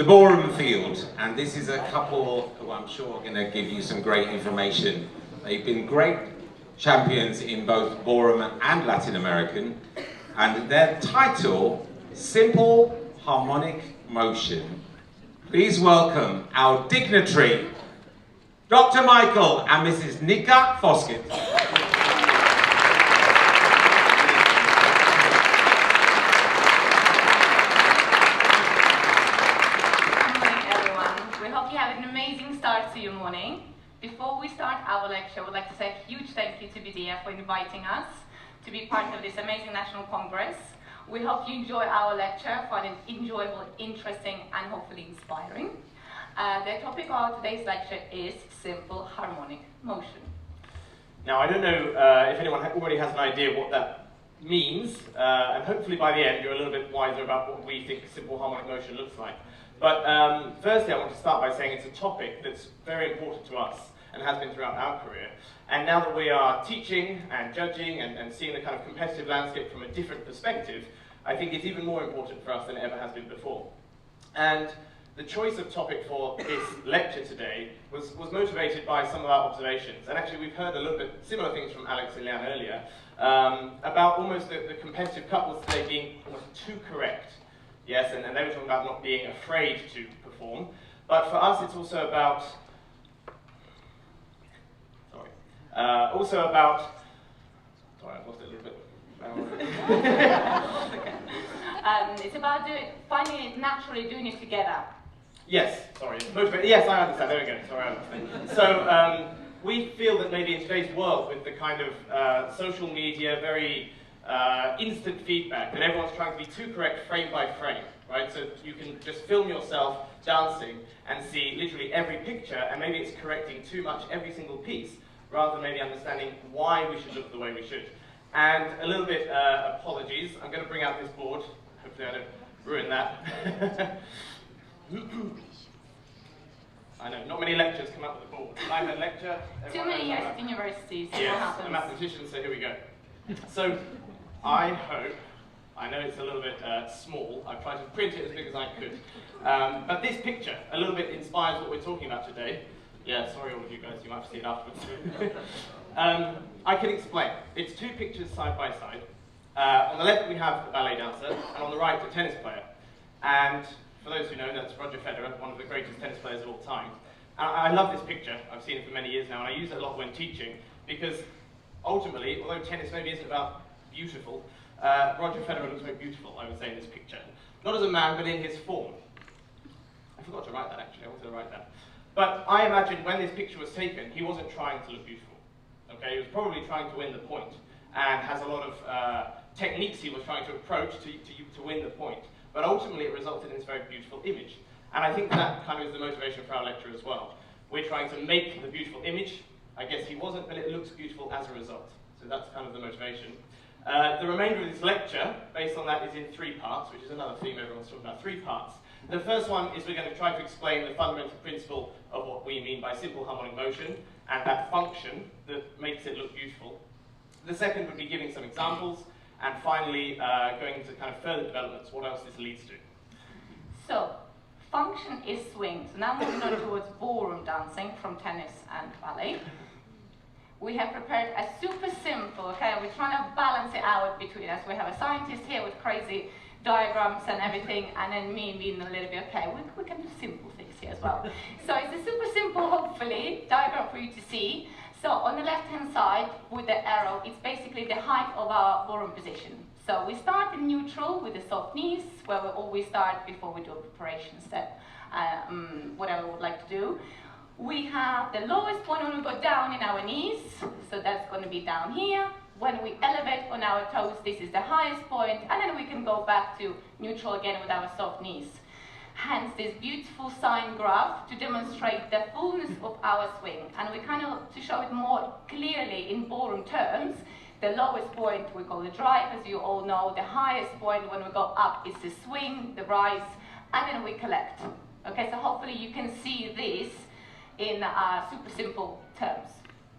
The ballroom field, and this is a couple who I'm sure are going to give you some great information. They've been great champions in both ballroom and Latin American, and their title, Simple Harmonic Motion. Please welcome our dignitary, Dr. Michael and Mrs. Nika Foskett. Start to your morning. Before we start our lecture, I would like to say a huge thank you to BDF for inviting us to be part of this amazing National Congress. We hope you enjoy our lecture, find it enjoyable, interesting, and hopefully inspiring. The topic of today's lecture is simple harmonic motion. Now, I don't know if anyone already has an idea what that means, and hopefully by the end you're a little bit wiser about what we think simple harmonic motion looks like. But firstly, I want to start by saying it's a topic that's very important to us and has been throughout our career. And now that we are teaching and judging and seeing the kind of competitive landscape from a different perspective, I think it's even more important for us than it ever has been before. And the choice of topic for this lecture today was motivated by some of our observations. And actually, we've heard a little bit similar things from Alex and Leanne earlier about almost the competitive couples today being almost too correct. Yes, and they were talking about not being afraid to perform. But for us, it's also about, sorry, I've lost it a little bit. It's about finding it naturally, doing it together. Yes, sorry, motivate. Yes, I understand, there we go, sorry, I understand. So, we feel that maybe in today's world, with the kind of social media, very instant feedback, that everyone's trying to be too correct frame by frame, right? So you can just film yourself dancing and see literally every picture, and maybe it's correcting too much every single piece, rather than maybe understanding why we should look the way we should. And a little bit, apologies, I'm going to bring out this board, hopefully I don't ruin that. I know, not many lectures come up with a board. I had a lecture. Too many years at universities. Yes, a mathematician, so here we go. So, I know it's a little bit small, I've tried to print it as big as I could, but this picture a little bit inspires what we're talking about today. Yeah, sorry all of you guys, you might have to see it afterwards. I can explain. It's two pictures side by side. On the left we have the ballet dancer, and on the right the tennis player. And for those who know, that's Roger Federer, one of the greatest tennis players of all time. And I love this picture, I've seen it for many years now, and I use it a lot when teaching, because ultimately, although tennis maybe isn't about beautiful, Roger Federer looks very beautiful, I would say, in this picture. Not as a man, but in his form. I forgot to write that, actually. I wanted to write that. But I imagine when this picture was taken, he wasn't trying to look beautiful. Okay, he was probably trying to win the point, and has a lot of techniques he was trying to approach to win the point. But ultimately, it resulted in this very beautiful image. And I think that kind of is the motivation for our lecture as well. We're trying to make the beautiful image. I guess he wasn't, but it looks beautiful as a result. So that's kind of the motivation. The remainder of this lecture, based on that, is in 3 parts, which is another theme everyone's talking about, 3 parts. The first one is we're going to try to explain the fundamental principle of what we mean by simple harmonic motion, and that function that makes it look beautiful. The second would be giving some examples, and finally going into kind of further developments, what else this leads to. So, function is swing. So now moving on towards ballroom dancing from tennis and ballet. We have prepared a super simple, okay, we're trying to balance it out between us. We have a scientist here with crazy diagrams and everything, and then me being a little bit, okay, we can do simple things here as well. So it's a super simple, hopefully, diagram for you to see. So on the left-hand side, with the arrow, it's basically the height of our ballroom position. So we start in neutral with the soft knees, where we always start before we do a preparation step, whatever we would like to do. We have the lowest point when we go down in our knees, so that's going to be down here. When we elevate on our toes, this is the highest point, and then we can go back to neutral again with our soft knees. Hence this beautiful sine graph to demonstrate the fullness of our swing. And we kind of, to show it more clearly in ballroom terms, the lowest point we call the drive, as you all know. The highest point when we go up is the swing, the rise, and then we collect. Okay, so hopefully you can see this in super simple terms.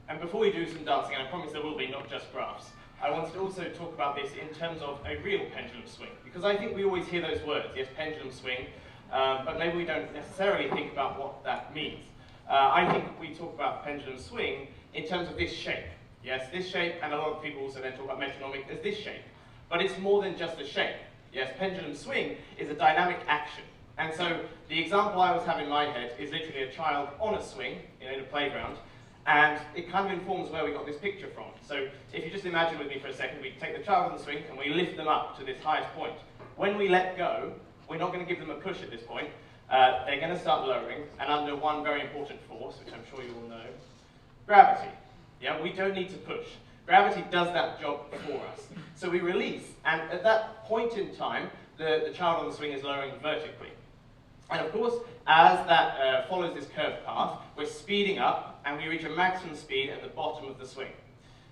And before we do some dancing, and I promise there will be, not just graphs, I wanted to also talk about this in terms of a real pendulum swing, because I think we always hear those words, yes, pendulum swing, but maybe we don't necessarily think about what that means. I think we talk about pendulum swing in terms of this shape. Yes, this shape, and a lot of people also then talk about metronomic as this shape. But it's more than just a shape. Yes, pendulum swing is a dynamic action. And so the example I always have in my head is literally a child on a swing in a playground, and it kind of informs where we got this picture from. So if you just imagine with me for a second, we take the child on the swing and we lift them up to this highest point. When we let go, we're not going to give them a push at this point. They're going to start lowering, and under one very important force, which I'm sure you all know, gravity. Yeah, we don't need to push. Gravity does that job for us. So we release, and at that point in time, the child on the swing is lowering vertically. And of course, as that follows this curved path, we're speeding up, and we reach a maximum speed at the bottom of the swing,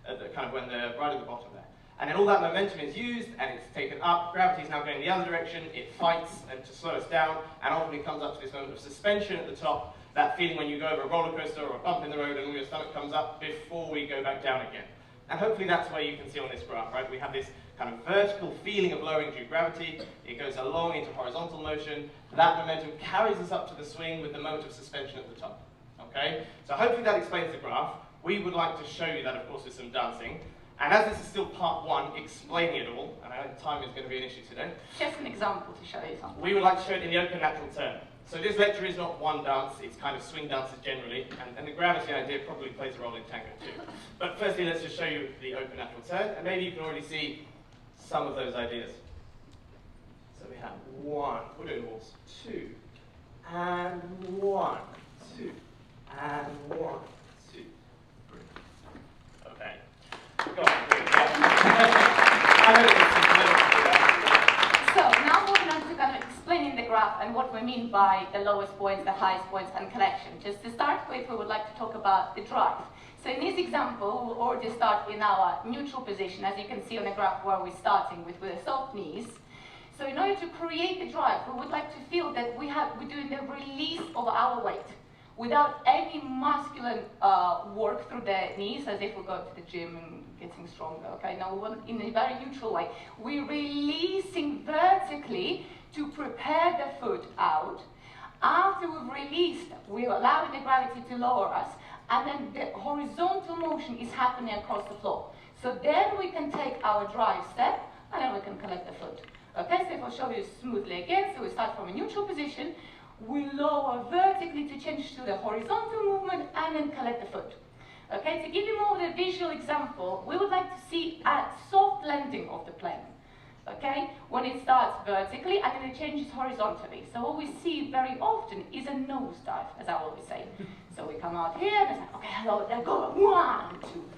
at the, kind of when they're right at the bottom there. And then all that momentum is used, and it's taken up. Gravity is now going the other direction. It fights and to slow us down, and ultimately comes up to this moment of suspension at the top, that feeling when you go over a roller coaster or a bump in the road and all your stomach comes up before we go back down again. And hopefully that's where you can see on this graph, right? We have this kind of vertical feeling of lowering due to gravity. It goes along into horizontal motion. That momentum carries us up to the swing with the moment of suspension at the top. Okay? So hopefully that explains the graph. We would like to show you that, of course, with some dancing. And as this is still part one, explaining it all, and I know time is going to be an issue today. Just an example to show you something. We would like to show it in the open natural turn. So this lecture is not one dance, it's kind of swing dances generally, and the gravity idea probably plays a role in tango too. But firstly, let's just show you the open natural turn, and maybe you can already see some of those ideas. So we have 1, we're doing waltz, 2, and 1, 2, and 1, 2, 3. Okay. Go on, So now moving on to kind of explaining the graph and what we mean by the lowest points, the highest points, and collection. Just to start with, we would like to talk about the drive. So in this example, we'll already start in our neutral position, as you can see on the graph where we're starting with the soft knees. So in order to create the drive, we would like to feel that we're doing the release of our weight without any masculine work through the knees, as if we go to the gym and getting stronger. Okay, now we want in a very neutral way. We're releasing vertically to prepare the foot out. After we've released, we're allowing the gravity to lower us, and then the horizontal motion is happening across the floor. So then we can take our drive step, and then we can collect the foot. Okay, so if I'll show you smoothly again, so we start from a neutral position, we lower vertically to change to the horizontal movement, and then collect the foot. Okay, to give you more of a visual example, we would like to see a soft landing of the plane. Okay, when it starts vertically and then it changes horizontally. So what we see very often is a nosedive, as I always say. So we come out here and it's like, okay, hello, there go 1, 2,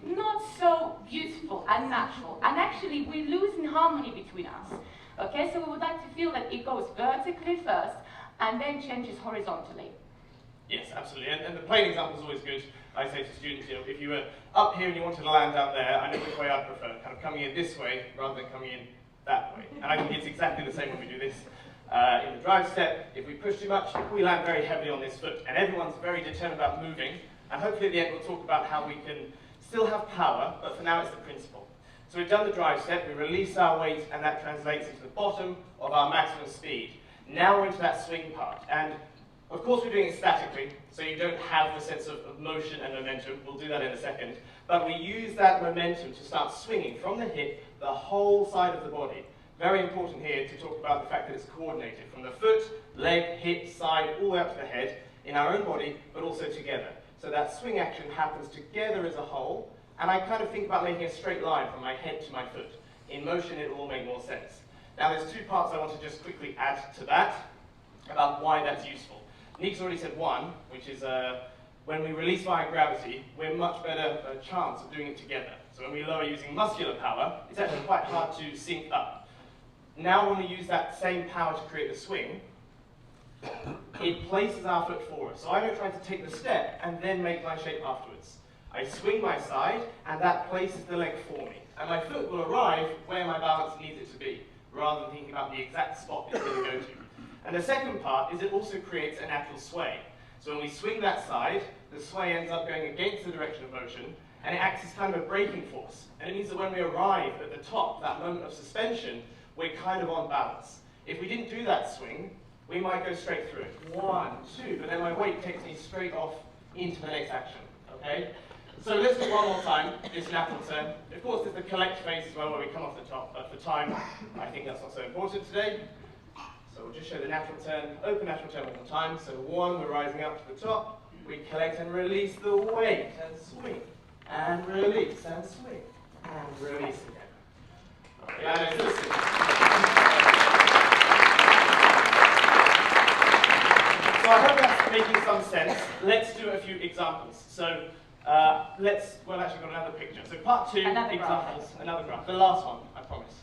3. Not so beautiful and natural. And actually, we're losing harmony between us. Okay, so we would like to feel that it goes vertically first and then changes horizontally. Yes, absolutely. And the plane example is always good. I say to students, you know, if you were up here and you wanted to land out there, I know which way I'd prefer, kind of coming in this way rather than coming in that way. And I think it's exactly the same when we do this. In the drive step, if we push too much, we land very heavily on this foot. And everyone's very determined about moving. And hopefully at the end we'll talk about how we can still have power, but for now it's the principle. So we've done the drive step, we release our weight, and that translates into the bottom of our maximum speed. Now we're into that swing part. And of course we're doing it statically, so you don't have the sense of motion and momentum. We'll do that in a second. But we use that momentum to start swinging from the hip, the whole side of the body. Very important here to talk about the fact that it's coordinated from the foot, leg, hip, side, all the way up to the head in our own body, but also together. So that swing action happens together as a whole, and I kind of think about making a straight line from my head to my foot. In motion, it will all make more sense. Now, there's 2 parts I want to just quickly add to that about why that's useful. Nika's already said one, which is when we release via gravity, we're much better chance of doing it together. So when we lower using muscular power, it's actually quite hard to sync up. Now when we use that same power to create the swing, it places our foot forward. So I don't try to take the step and then make my shape afterwards. I swing my side, and that places the leg for me. And my foot will arrive where my balance needs it to be, rather than thinking about the exact spot it's going to go to. And the second part is it also creates a natural sway. So when we swing that side, the sway ends up going against the direction of motion, and it acts as kind of a braking force. And it means that when we arrive at the top, that moment of suspension, we're kind of on balance. If we didn't do that swing, we might go straight through it. 1, 2, but then my weight takes me straight off into the next action, okay? So let's do one more time, this lateral turn. Of course, there's the collect phase as well, where we come off the top, but for time, I think that's not so important today. So we'll just show the natural turn, open natural turn one more time. So 1, we're rising up to the top, we collect and release the weight, and swing, and release, and swing, and release again. Okay, and so I hope that's making some sense. Let's do a few examples. So we've actually got another picture. So part 2, another examples, graph. another graph. The last one, I promise.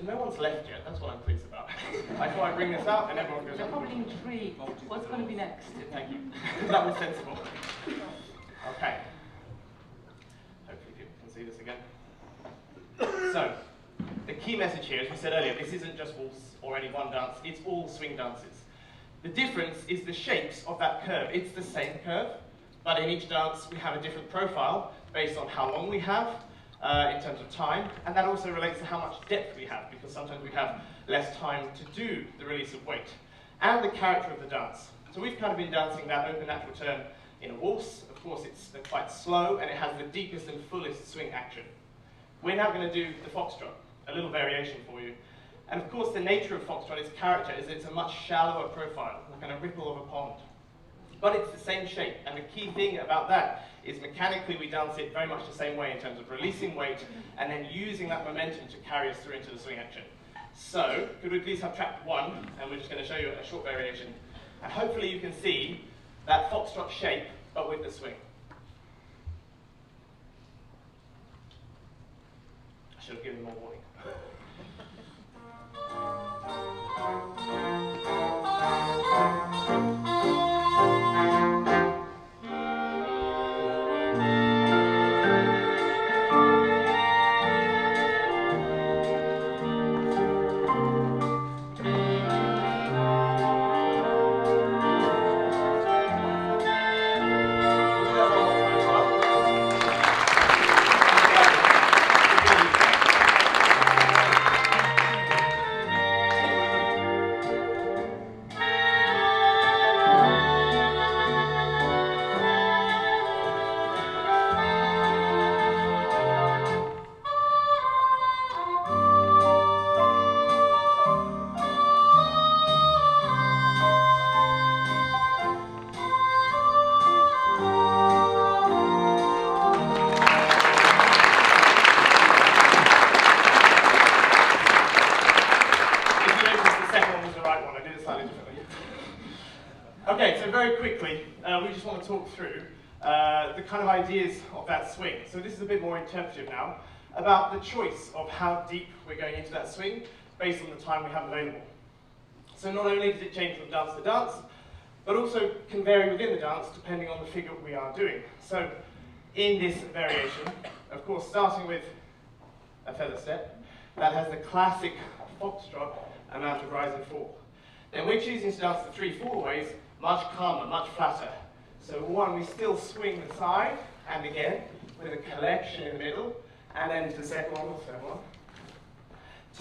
No one's left yet, that's what I'm pleased about. I thought I'd bring this out and everyone goes, They're probably intrigued. What's going to be next? thank you. That was sensible. Okay. Hopefully people can see this again. So, the key message here, as we said earlier, this isn't just waltz or any one dance, it's all swing dances. The difference is the shapes of that curve. It's the same curve, but in each dance we have a different profile based on how long we have in terms of time, and that also relates to how much depth we have, because sometimes we have less time to do the release of weight, and the character of the dance. So we've kind of been dancing that open natural turn in a waltz. Of course, it's quite slow, and it has the deepest and fullest swing action. We're now going to do the foxtrot, a little variation for you. And of course, the nature of foxtrot, its character, is it's a much shallower profile, like a ripple of a pond. But it's the same shape, and the key thing about that is mechanically we dance it very much the same way in terms of releasing weight and then using that momentum to carry us through into the swing action. So, could we please have track 1, and we're just going to show you a short variation. And hopefully you can see that foxtrot shape, but with the swing. I should have given more warning. Okay, so very quickly, we just want to talk through the kind of ideas of that swing. So this is a bit more interpretive now, about the choice of how deep we're going into that swing based on the time we have available. So not only does it change from dance to dance, but also can vary within the dance depending on the figure we are doing. So in this variation, of course, starting with a feather step, that has the classic foxtrot amount of rise and fall. Then we're choosing to dance the 3 fall-aways, much calmer, much flatter. So 1, we still swing the side, and again, with a collection in the middle, and then the second one, the third one.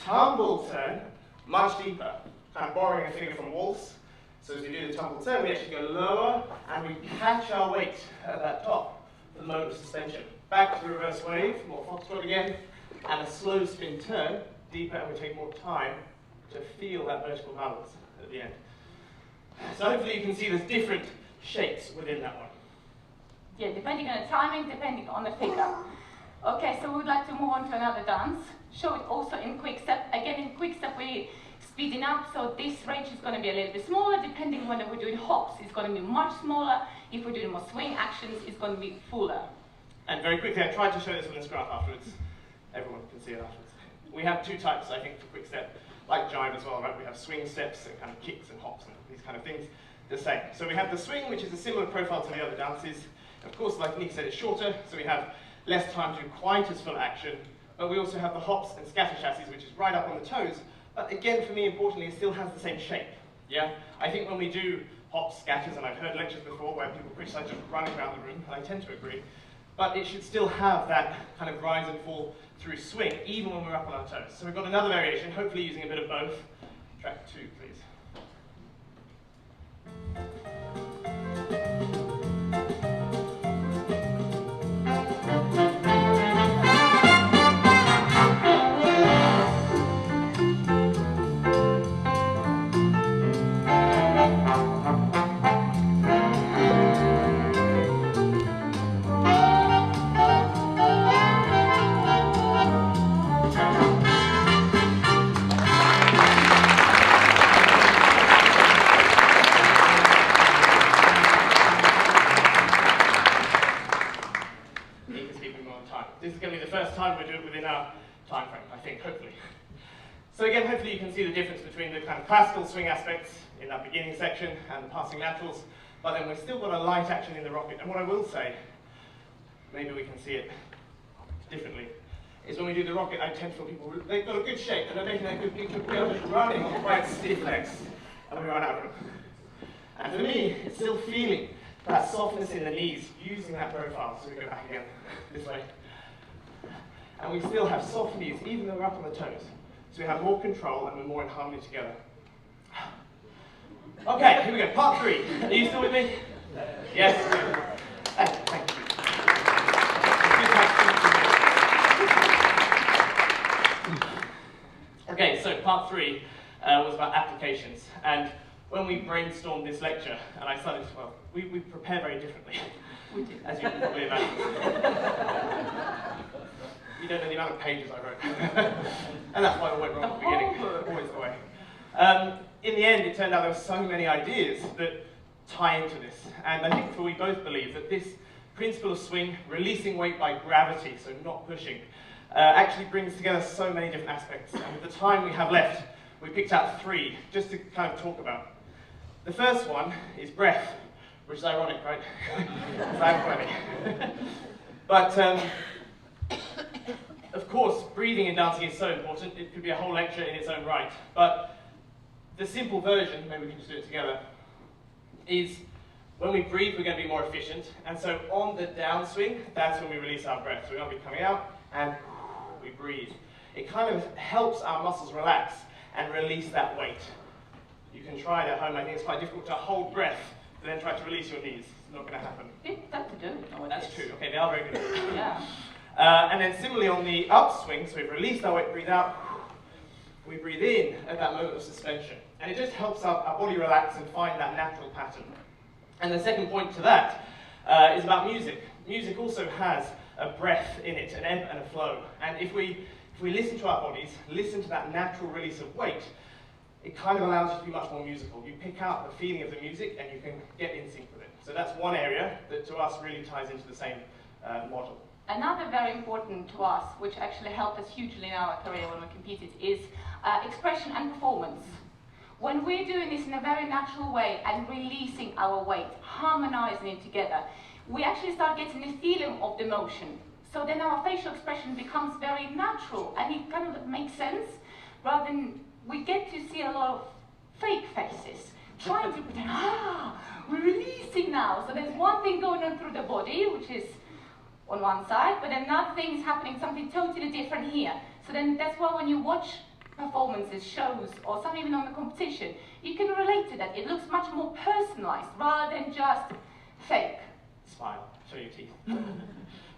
Tumble turn, much deeper, kind of borrowing a figure from waltz. So as we do the tumble turn, we actually go lower, and we catch our weight at that top for the moment of suspension. Back to the reverse wave, more foxtrot again, and a slow spin turn, deeper, and we take more time to feel that vertical balance at the end. So hopefully you can see there's different shapes within that one. Yeah, depending on the timing, depending on the figure. Okay, so we would like to move on to another dance. Show it also in quick step. Again, in quick step we're speeding up, so this range is going to be a little bit smaller. Depending on whether we're doing hops, it's going to be much smaller. If we're doing more swing actions, it's going to be fuller. And very quickly, I tried to show this on this graph afterwards. Everyone can see it afterwards. We have 2 types, I think, for quick step. Like jive as well, right? We have swing steps and kind of kicks and hops and these kind of things, the same. So we have the swing, which is a similar profile to the other dances. Of course, like Nika said, it's shorter, so we have less time to do quite as full action. But we also have the hops and scatter chassis, which is right up on the toes. But again, for me, importantly, it still has the same shape. Yeah? I think when we do hops, scatters, and I've heard lectures before where people criticize just running around the room, and I tend to agree, but it should still have that kind of rise and fall through swing, even when we're up on our toes. So we've got another variation, hopefully using a bit of both. Track 2, please. So again, hopefully you can see the difference between the kind of classical swing aspects in that beginning section and the passing naturals, but then we've still got a light action in the rocket. And what I will say, maybe we can see it differently, is when we do the rocket, I tend to feel people, they've got a good shape, and they're making a good picture, they're just running on quite stiff legs, and we run out of them. And for me, it's still feeling that softness in the knees, using that profile. So we go back again, this way. And we still have soft knees, even though we're up on the toes. So we have more control and we're more in harmony together. Okay, here we go, part 3. Are you still with me? Yes? Thank you. Okay, so part 3 was about applications. And when we brainstormed this lecture, and I started, well, we prepare very differently, as you can probably imagine. You don't know the amount of pages I wrote. And that's why it went wrong at the beginning, always the way. In the end, it turned out there were so many ideas that tie into this. And I think we both believe that this principle of swing, releasing weight by gravity, so not pushing, actually brings together so many different aspects. And with the time we have left, we picked out 3 just to kind of talk about. The first one is breath, which is ironic, right? Because I have plenty. But of course, breathing in dancing is so important. It could be a whole lecture in its own right. But the simple version, maybe we can just do it together, is when we breathe, we're going to be more efficient. And so on the downswing, that's when we release our breath. So we're going to be coming out and we breathe. It kind of helps our muscles relax and release that weight. You can try it at home. I think it's quite difficult to hold breath and then try to release your knees. It's not going to happen. That's to do. That's true. Okay, they are very good. Yeah. And then similarly on the upswing, so we've released our weight, breathe out, we breathe in at that moment of suspension. And it just helps our body relax and find that natural pattern. And the second point to that is about music. Music also has a breath in it, an ebb and a flow. And if we listen to our bodies, listen to that natural release of weight, it kind of allows you to be much more musical. You pick out the feeling of the music and you can get in sync with it. So that's one area that to us really ties into the same model. Another very important to us, which actually helped us hugely in our career when we competed, is expression and performance. When we're doing this in a very natural way and releasing our weight, harmonizing it together, we actually start getting a feeling of the motion. So then our facial expression becomes very natural and it kind of makes sense, rather than we get to see a lot of fake faces, trying to pretend, we're releasing now. So there's one thing going on through the body, which is on one side, but another thing is happening, something totally different here. So then that's why when you watch performances, shows, or something even on the competition, you can relate to that. It looks much more personalized rather than just fake. Smile, show your teeth.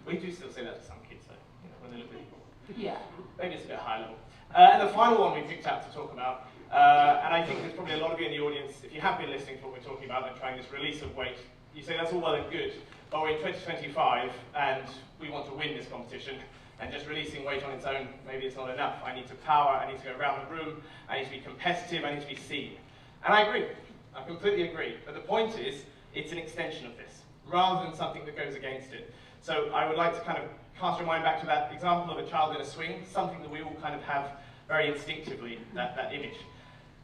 We do still say that to some kids, though, when they look at you. Yeah. Maybe it's a bit high level. And the final one we picked out to talk about, and I think there's probably a lot of you in the audience, if you have been listening to what we're talking about and trying this release of weight, you say that's all well and good, but we're in 2025 and we want to win this competition, and just releasing weight on its own, maybe it's not enough. I need to power, I need to go around the room, I need to be competitive, I need to be seen. And I agree, I completely agree, but the point is, it's an extension of this, rather than something that goes against it. So I would like to kind of cast your mind back to that example of a child in a swing, something that we all kind of have very instinctively, that image.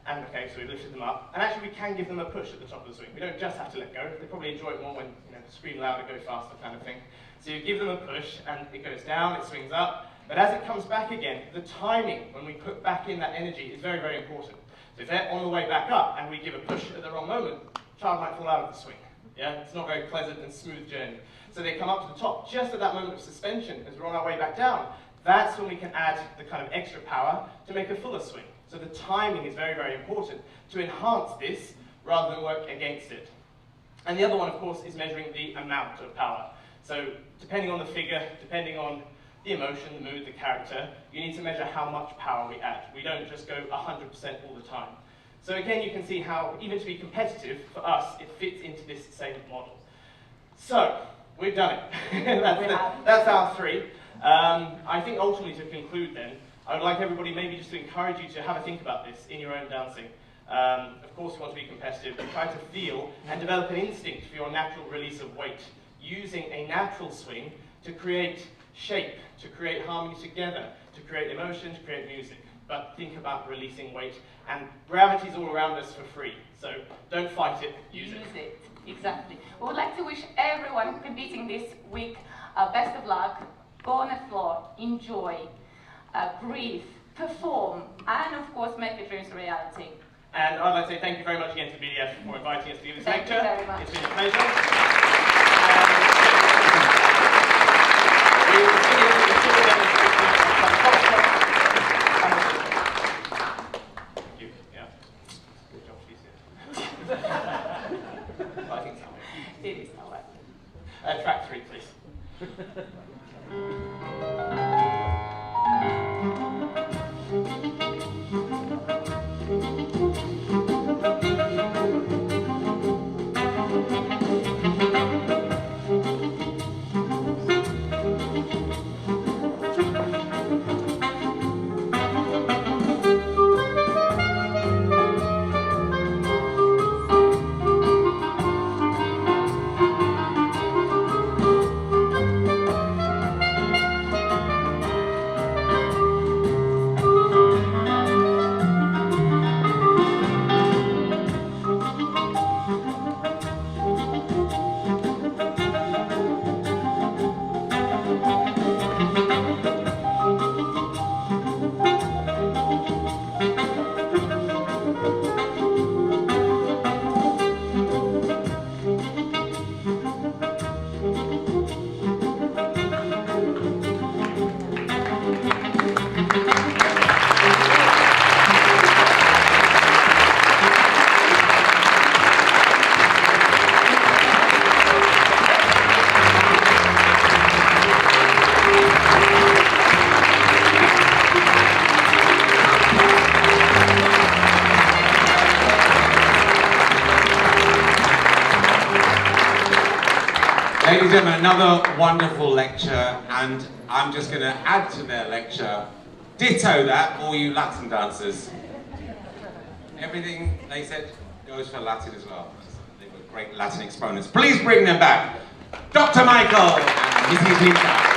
And okay, so we lifted them up, and actually we can give them a push at the top of the swing. We don't just have to let go. They probably enjoy it more when, scream louder, go faster kind of thing. So you give them a push, and it goes down, it swings up, but as it comes back again, the timing when we put back in that energy is very, very important. So if they're on the way back up, and we give a push at the wrong moment, the child might fall out of the swing. Yeah, it's not a very pleasant and smooth journey. So they come up to the top just at that moment of suspension as we're on our way back down. That's when we can add the kind of extra power to make a fuller swing. So the timing is very, very important to enhance this rather than work against it. And the other one, of course, is measuring the amount of power. So depending on the figure, depending on the emotion, the mood, the character, you need to measure how much power we add. We don't just go 100% all the time. So again, you can see how, even to be competitive, for us, it fits into this same model. So, we've done it. That's our 3. I think ultimately to conclude then, I would like everybody maybe just to encourage you to have a think about this in your own dancing. Of course we want to be competitive, but try to feel and develop an instinct for your natural release of weight, using a natural swing to create shape, to create harmony together, to create emotion, to create music. but think about releasing weight. And gravity's all around us for free, so don't fight it, use it. Exactly. We would like to wish everyone competing this week best of luck. Go on the floor, enjoy, breathe, perform, and of course make your dreams a reality. And I'd like to say thank you very much again to BDF for inviting us to give this lecture. Thank you very much. It's been a pleasure. We will see you Thank you. Yeah. Good job, Lisa. I think so. It is all right. Track 3, please. Ladies and gentlemen, another wonderful lecture, and I'm just going to add to their lecture, ditto that, all you Latin dancers. Everything they said goes for Latin as well. They were great Latin exponents. Please bring them back. Dr. Michael and Mrs. Nika.